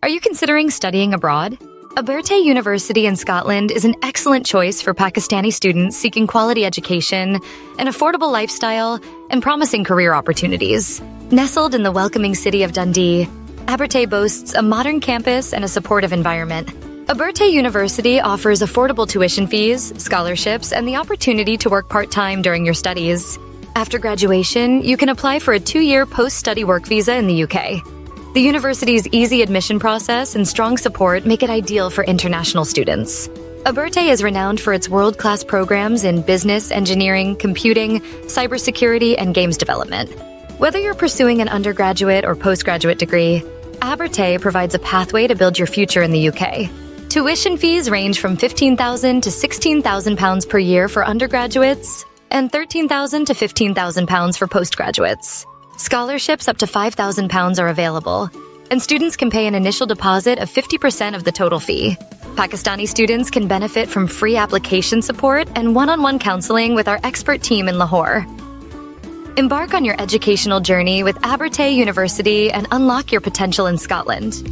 Are you considering studying abroad? Abertay University in Scotland is an excellent choice for Pakistani students seeking quality education, an affordable lifestyle, and promising career opportunities. Nestled in the welcoming city of Dundee, Abertay boasts a modern campus and a supportive environment. Abertay University offers affordable tuition fees, scholarships, and the opportunity to work part-time during your studies. After graduation, you can apply for a 2-year post-study work visa in the UK. The university's easy admission process and strong support make it ideal for international students. Abertay is renowned for its world-class programs in business, engineering, computing, cybersecurity, and games development. Whether you're pursuing an undergraduate or postgraduate degree, Abertay provides a pathway to build your future in the UK. Tuition fees range from £15,000 to £16,000 per year for undergraduates and £13,000 to £15,000 for postgraduates. Scholarships up to £5,000 are available, and students can pay an initial deposit of 50% of the total fee. Pakistani students can benefit from free application support and one-on-one counseling with our expert team in Lahore. Embark on your educational journey with Abertay University and unlock your potential in Scotland.